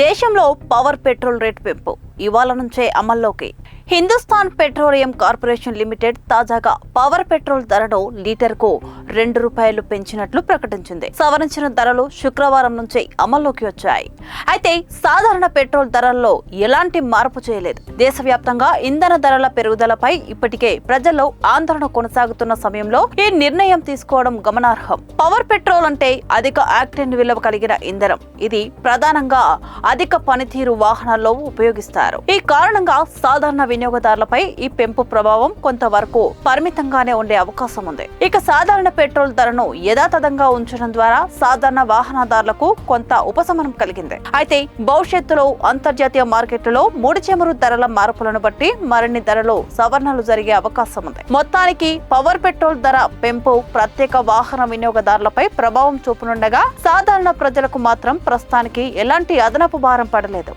దేశంలో power petrol rate పెంపు ఇవాళ నుంచే అమల్లోకి. హిందుస్థాన్ పెట్రోలియం కార్పొరేషన్ లిమిటెడ్ తాజాగా పవర్ పెట్రోల్ ధరను లీటర్కు ₹2 పెంచినట్లు ప్రకటించింది. సవరించిన ధరలు శుక్రవారం నుంచి అమల్లోకి వచ్చాయి. అయితే సాధారణ పెట్రోల్ ధరల్లో ఎలాంటి మార్పు చేయలేదు. దేశవ్యాప్తంగా ఇంధన ధరల పెరుగుదలపై ఇప్పటికే ప్రజల్లో ఆందోళన కొనసాగుతున్న సమయంలో ఈ నిర్ణయం తీసుకోవడం గమనార్హం. పవర్ పెట్రోల్ అంటే అధిక ఆక్టేన్ విలువ కలిగిన ఇంధనం. ఇది ప్రధానంగా అధిక పనితీరు వాహనాల్లో ఉపయోగిస్తారు. ఈ కారణంగా సాధారణ వినియోగదారులపై ఈ పెంపు ప్రభావం కొంతవరకు పరిమితంగానే ఉండే అవకాశం ఉంది. ఇక సాధారణ పెట్రోల్ ధరను యథాతథంగా ఉంచడం ద్వారా సాధారణ వాహనదారులకు కొంత ఉపశమనం కలిగింది. అయితే భవిష్యత్తులో అంతర్జాతీయ మార్కెట్లలో ముడి చమురు ధరల మార్పులను బట్టి మరిన్ని ధరలు సవరణలు జరిగే అవకాశం ఉంది. మొత్తానికి పవర్ పెట్రోల్ ధర పెంపు ప్రత్యేక వాహన వినియోగదారులపై ప్రభావం చూపనుండగా సాధారణ ప్రజలకు మాత్రం ప్రస్తుతానికి ఎలాంటి అదనపు భారం పడలేదు.